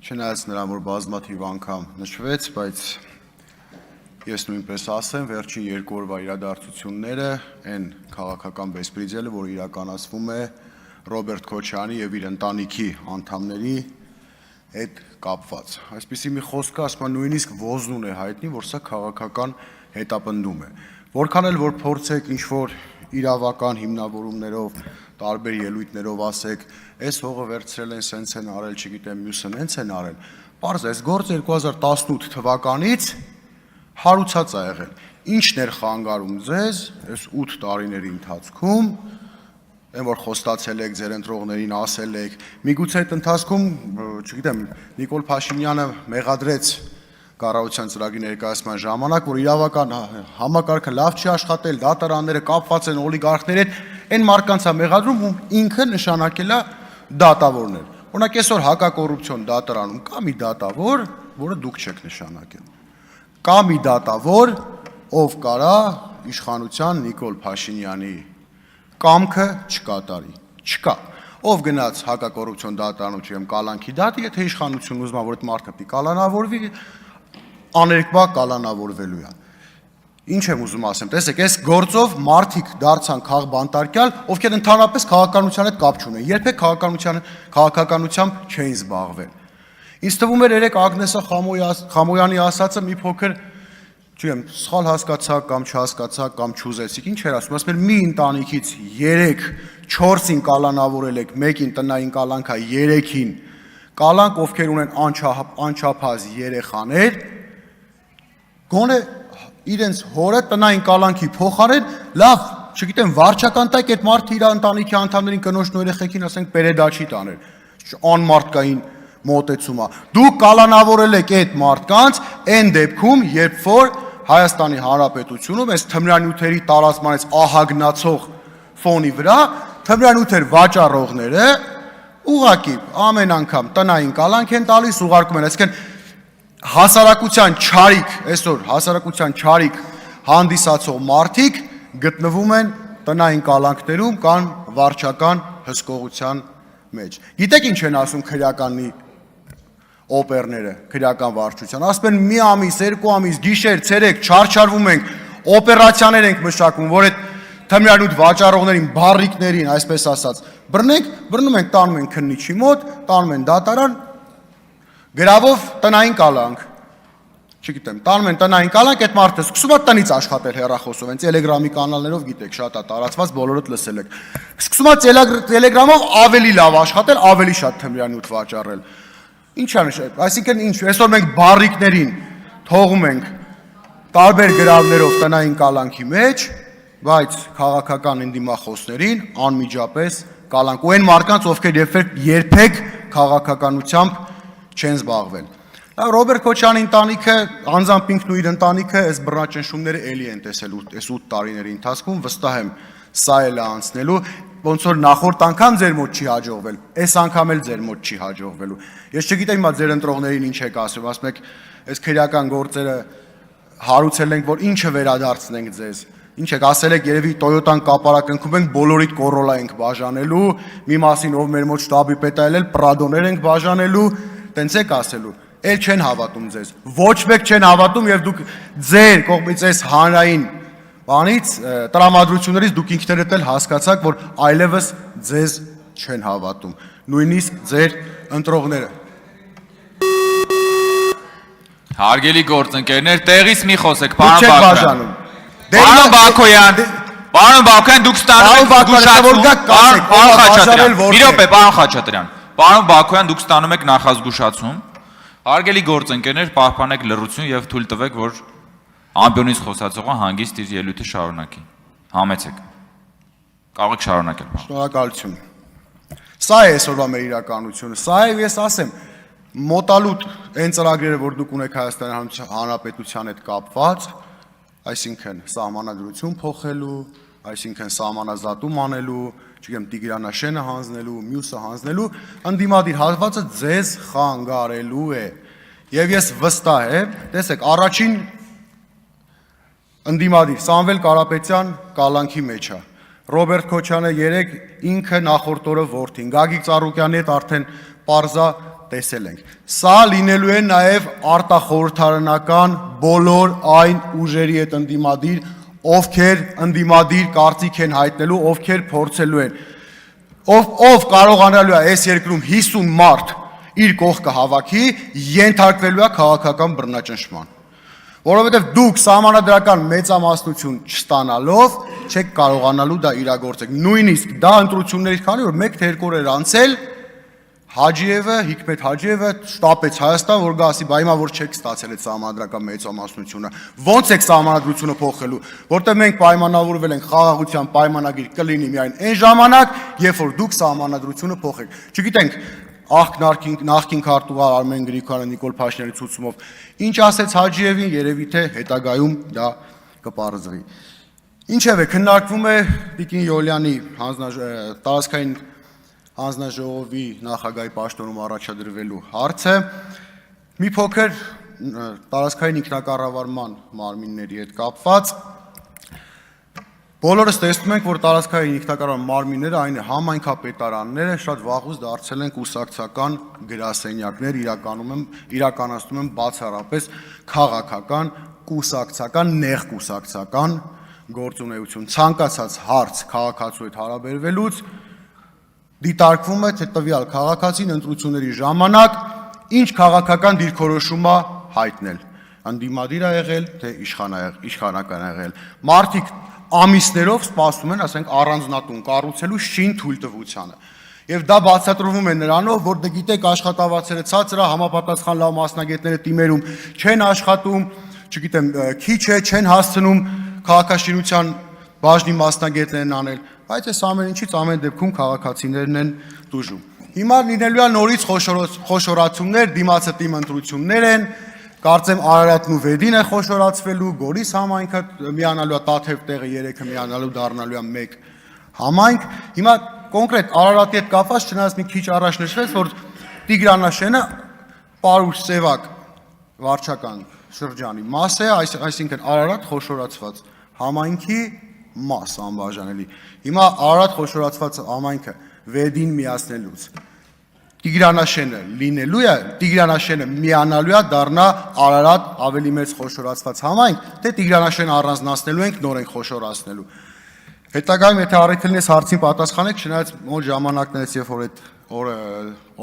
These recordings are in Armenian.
Չնայած նրան, որ բազմաթիվ անգամ նշվեց, բայց ես նույնպես ասեմ, վերջին 2 օրվա իրադարձությունները, այն քաղաքական բեսպրիձելը, որ իրականացվում է Ռոբերտ Քոչարյանի եւ իր ընտանիքի անդամների հետ կապված։ Այսպիսի մի խոսքը, ասում եմ, նույնիսկ ոզնուն է հայտնի, որ սա քաղաքական հետապնդում է։ Որքան էլ որ փորձեք ինչ-որ իրավական հիմնավորումներով, տարբեր ելույթներով ասեք, այս հողը վերցրել են, սենց են արել, չգիտեմ, մյուսը նենց են արել։ Պարզ է, այս գործը 2018 թվականից հարուցած է եղել։ Ինչն էր խանգարում ձեզ այս 8 տարիների ընթացքում, այն որ խոստացել եք ձեր ընտրողներին, ասել եք, միգուցե այդ ընթացքում, չգիտեմ, Նիկոլ Փաշինյանը մեղադրեց կառավարության ծրագրի ներկայացման ժամանակ, որ իրավական համակարգը լավ չի աշխատել, դատարանները կապված են օլիգարխների հետ, այն մարդկանց է մեղադրում, ում ինքը նշանակել է դատավորներ։ Օրինակ այսօր հակակոռուպցիոն դատարանում կա մի դատավոր, որը դուք չեք նշանակել։ Կա մի դատավոր, ով կարա իշխանության Նիկոլ Փաշինյանի կամքը չկատարի, չկա։ Ով գնաց հակակոռուպցիոն դատարանում, չեմ կալանքի դատի, եթե իշխանությունն ուզում է, որ այդ մարդը պիտի կալանավորվի, աներկբա կալանավորվելու է։ Ինչ եմ ուզում ասեմ, տեսեք, այս գործով մարդիկ դարձան քաղբանտարկյալ, ովքեր ընդհանրապես քաղաքականության հետ կապ չունեն, երբեք քաղաքականությամբ չէին զբաղվել։ Ինձ թվում էր երեք Ագնեսա Խամոյանի ասածը մի փոքր, չգիտեմ, սխալ հասկացաք կամ չհասկացաք կամ չուզեցիք, ինչ էր ասում էր մի ընտանիքից 3-4-ին կալանավորել եք, մեկին տնային կալանք է, 3-ին կալանք, ովքեր ունեն անչափահաս երեխաներ, գոնե իրենց հորը տնային կալանքի փոխարեն, լավ, չգիտեմ, վարչական տակ այդ մարդը իր ընտանիքի անդամներին կնոջն ու երեխեքին ասենք պերեդաչի տաներ, անմարդկային մոտեցում է։ Դուք կալանավորել եք այդ մարդկանց այն դեպքում, երբ որ Հայաստանի Հանրապետությունում այս թմրանյութերի տարածմանից ահագնացող ֆոնի վրա թմրանյութեր վաճառողները ուղղակի ամեն անգամ տնային կալանք են տալիս, ուղարկում են, այսինքն հասարակության չարիք, այսօր հասարակության չարիք հանդիսացող մարդիկ գտնվում են տնային կալանքներում կամ վարչական հսկողության մեջ։ Գիտեք ինչ են ասում քրեականի օպերները, քրեական վարչության, ասում են մի ամիս, 2 ամիս, գիշեր, ցերեկ չարչարվում ենք, օպերացիաներ ենք մշակում, որ այդ թմրանյութ վաճառողներին, բառիկներին, այսպես ասած, բռնում ենք, տանում են քննիչի մոտ, տանում են դատարան, գրավով տնային կալանք, չգիտեմ, տանում են տնային կալանք, այդ մարդը սկսում է տնից աշխատել հեռախոսով, հենց Տելեգրամի կանալներով գիտեք, շատ է տարածված, բոլորդ լսել եք։ Սկսում է Տելեգրամով ավելի լավ աշխատել, ավելի շատ թմրանյութ վաճառել։ Ինչ է նշանակում, այսինքն ինչ, այսօր մենք բառիկներին թողում ենք տարբեր գրավներով տնային կալանքի մեջ, բայց քաղաքական ընդդիմախոսներին անմիջապես կալանք ու այն մարդկանց, ովքեր երբեք քաղաքականությամբ չեն զբաղվել։ Ռոբերտ Քոչարյանի ընտանիքը, անձամբ ինքն ու իր ընտանիքը այս բռնաճնշումները էլի են տեսել այս 8 տարիների ընթացքում, վստահ եմ սա էլ է անցնելու, ոնց որ նախորդ անգամ ձեր մոտ չի հաջողվել, այս անգամ էլ ձեր մոտ չի հաջողվելու։ Ես չգիտեմ հիմա ձեր ընտրողներին ինչ եք ասում, ասում եք, այս քրեական գործերը հարուցել ենք, որ ինչը վերադարձնենք ձեզ։ Ինչ եք ասել եք, երևի Toyota-ն կապարակնքում ենք, բոլորիդ Corolla ենք բաժանելու, մի մասին ով մեր մոտ շտաբի պետ է ելել, Prado-ներ ենք բաժանելու, տենց եք ասելու։ Էլ չեն հավատում ձեզ։ Ոչ մեկ չեն հավատում եւ դուք ձեր կողմից այս հանրային բանից տրամադրություններից դուք ինքներդ էլ հասկացաք, որ այլևս ձեզ չեն հավատում։ Նույնիսկ ձեր ընտրողները։ Հարգելի գործընկերներ, տեղից մի խոսեք, պարոն Բաքոյան։ Պարոն Բաքոյան, դուք ստանում եք զգուշացում։ Պարոն Բաքոյան, դուք ստանում եք նախազգուշացում։ Հարգելի գործընկերներ, պահպանեք լռություն եւ թույլ տվեք, որ ամբիոնից խոսացողը հանգիստ իր ելույթը շարունակի։ Համեցեք։ Կարող եք շարունակել։ Շնորհակալություն։ Սա է այսօրվա մեր իրականությունը։ Սա է, ես ասեմ, մոտալուտ այն ծրագրերը, որ դուք ունեք Հայաստանի Հանրապետության հետ կապված, այսինքն սահմանադրություն փոխելու, այսինքն սահմանազատում անելու, չգիտեմ, Տիգրանաշենը հանձնելու, մյուսը հանձնելու, ընդդիմադիր հատվածը ձեզ խանգարելու է։ Եվ ես վստահ եմ, տեսեք, առաջին ընդդիմադիր Սամվել Կարապետյան կալանքի մեջ է։ Ռոբերտ Քոչյանը երեք ինքը նախորդ օրը որդին, Գագիկ Ծառուկյանի հետ արդեն պարզա տեսել ենք։ Սա լինելու է նաև արտախորհրդարանական բոլոր այն ուժերի հետ ընդդիմադիր, ովքեր ընդդիմադիր կարծիք են հայտնելու, ովքեր փորձելու են, ով կարողանալու է այս երկրում 50 մարդ իր կողքը հավաքի, ենթարկվելու է քաղաքական բռնաճնշման։ Որովհետև դուք սահմանադրական մեծամասնություն չստանալով չեք կարողանալու դա իրագործել։ Նույնիսկ դա ընտրություններից քանի որ 1 թե 2 օր էր անցել, Հաջիևը, Հիկմետ Հաջիևը շտապեց Հայաստան, որ գա ասի, բա հիմա որ չեք ստացել այդ սահմանադրական մեծամասնությունը, ոնց եք սահմանադրությունը փոխելու, որտեղ մենք պայմանավորվել ենք խաղաղության պայմանագիր կլինի միայն այն ժամանակ, երբ որ դուք սահմանադրությունը փոխեք։ Չգիտենք, նախկին քարտուղար Արմեն Գրիգորյանը Նիկոլ Փաշինյանի ցուցումով ինչ ասեց Հաջիևին, երևի թե հետագայում դա կպարզվի։ Ինչևէ, քննարկվում է Տիկին Յոլյանի տարածքային հանձնաժողովի նախագահի պաշտոնում առաջադրվելու հարցը, մի փոքր տարածքային ինքնակառավարման մարմինների հետ կապված, բոլորս տեսնում ենք, որ տարածքային ինքնակառավարման մարմինները, այն համայնքապետարանները շատ վաղուց դարձել են կուսակցական գրասենյակներ, իրականացնում են բացառապես քաղաքական, կուսակցական, նեղ կուսակցական գործունեություն։ Ցանկացած հարց քաղաքացու հետ հարաբերվելուց դիտարկվում է, թե տվյալ քաղաքացին ընտրությունների ժամանակ ինչ քաղաքական դիրքորոշում է հայտնել, ընդդիմադիր է եղել, թե իշխանական է եղել։ Մարդիկ ամիսներով սպասում են, ասենք, առանձնատուն կառուցելու շին թույլտվությանը։ Եվ դա բացատրվում է նրանով, որ դե գիտեք աշխատավարձերը ցածր է, համապատասխան լավ մասնագետները թիմերում չեն աշխատում, չգիտեմ, քիչ է, չեն հասցնում քաղաքաշինության բաժնի մասնագետներն անել, բայց այս ամեն ինչից ամեն դեպքում քաղաքացիներն են տուժում։ Հիմա լինելու է նորից խոշորացումներ, դիմացը թիմ ընտրություններ են, կարծեմ Արարատն ու Վեդին է խոշորացվելու, Գորիս համայնքը միանալու է Տաթև տեղը 3-ը միանալու դառնալու է 1 համայնք։ Հիմա կոնկրետ Արարատի հետ կապված չնայած մի քիչ առաջ նշվեց, որ Տիգրանաշենը Պարուշ Սևակ վարչական շրջանի մաս է, այսինքն Արարատ խոշորացված համայնքի մաս անբաժանելի։ Հիմա Արարատ խոշորացված համայնքը Վեդին միացնելուց Տիգրանաշենը լինելու է, Տիգրանաշենը միանալու է դառնա Արարատ ավելի մեծ խոշորացված համայնք, թե Տիգրանաշենը առանձնացնելու ենք, նոր ենք խոշորացնելու։ Հետագայում եթե առիթ լինես հարցին պատասխանեք, չնայած մոտ ժամանակներից երբ որ այդ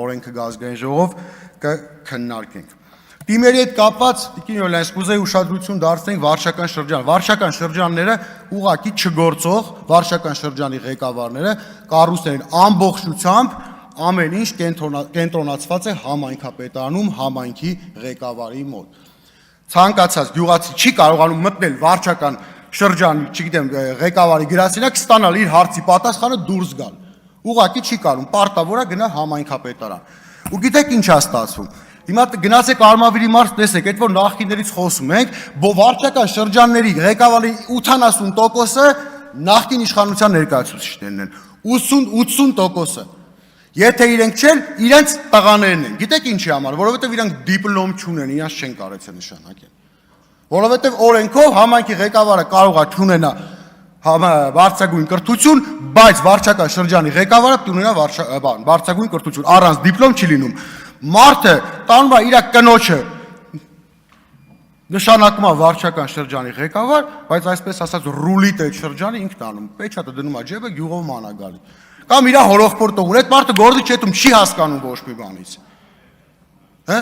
օրենքը գազգային ժողով կքննարկենք։ Թիմերի հետ կապված Տիկին Յոլյան, կուզեի ուշադրություն դարձնենք վարչական շրջան։ Վարչական շրջանները ուղղակի չգործող վարչական շրջանի ղեկավարները կառուցել են ամբողջությամբ ամեն ինչ կենտրոնացված է համայնքապետարանում համայնքի ղեկավարի մոտ։ Ցանկացած գյուղացի չի կարողանում մտնել վարչական շրջանի, չգիտեմ, ղեկավարի գրասենյակ ստանալ իր հարցի պատասխանը դուրս գալ։ Ուղղակի չի կարող, պարտավոր է գնալ համայնքապետարան։ Ու գիտեք ինչ է ստացվում։ Հիմա գնացեք Արմավիրի մարզ, տեսեք, այդ որ նախկիններից խոսում ենք, վարչական շրջանների ղեկավարի 80%-ը նախկին իշխանության ներկայացուցիչներն են, 80%-ը։ Եթե իրենք չեն, իրենց տղաներն են։ Գիտեք ինչի համար, որովհետև իրանք դիպլոմ չունեն, իրանք չեն կարողացել նշանակել։ Որովհետև օրենքով համայնքի ղեկավարը կարող է չունենա բարձրագույն կրթություն, բայց վարչական շրջանի ղեկավարը ունենա բարձրագույն կրթություն, առանց դիպլոմ չի լինում։ Մարդը տանում է իր կնոջը նշանակում է վարչական շրջանի ղեկավար, բայց այսպես ասած ռուլի տեղ շրջանի ինքն անում, պեչատը դնում է ջեբը, գյուղով մանա գալի։ Կամ իր հորոխբորտը ունի, այդ մարդը գործի չետում չի հասկանում ոչ մի բանից։ Հա?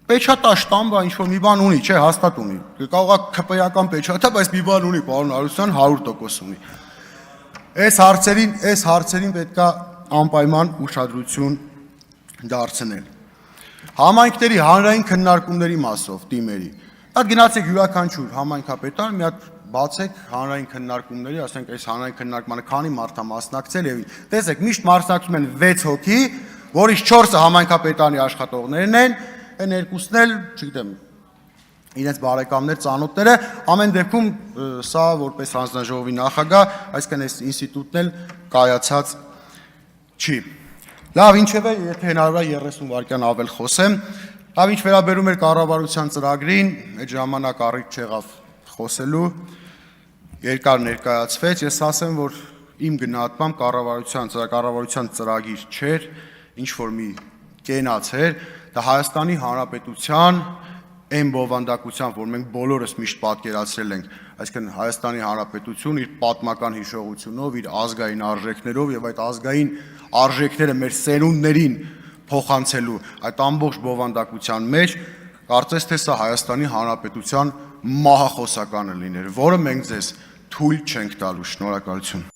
Պեչատա շտամբա ինչ-որ մի բան ունի, չէ, հաստատ ունի։ Կարող է ԿՊ-ական պեչատա, բայց մի բան ունի, պարոն Հարությունյան 100% ունի։ Այս հարցերին պետք է անպայման ուշադրություն դարձնել։ Համայնքների հանրային քննարկումների մասով թիմերի։ Այդ գնացեք յուրաքանչյուր համայնքապետարան մի հատ բացեք հանրային քննարկումների, ասենք այս հանրային քննարկմանը քանի մարդ է մասնակցել եւ տեսեք միշտ մասնակցում են 6 հոգի, որից 4-ը համայնքապետարանի աշխատողներն են, այն երկուսն էլ, չգիտեմ, իրենց բարեկամներ, ծանոթները, ամեն դեպքում սա որպես հանձնաժողովի նախագահ, այսինքն այս ինստիտուտն էլ կայացած չի։ Լավ, ինչևէ, եթե հնարավոր է 30 վայրկյան ավել խոսեմ, լավ, ինչ վերաբերում էր կառավարության ծրագրին, այդ ժամանակ առիթ չեղավ խոսելու, երկար ներկայացվեց, ես ասեմ, որ իմ գնահատմամբ կառավարության ծրագիր չէր, ինչ որ մի կենացեր, դա Հայաստանի Հանրապետության այն բովանդակությամբ, որ մենք բոլորս միշտ պատկերացրել ենք, այսինքն Հայաստանի Հանրապետություն իր պատմական հիշողությունով, իր ազգային արժեքներով եւ այդ ազգային արժեքները մեր սերունդներին փոխանցելու այդ ամբողջ բովանդակության մեջ, կարծես թե սա Հայաստանի Հանրապետության մահախոսականը լիներ, որը մենք ձեզ թույլ չենք տալու։ Շնորհակալություն։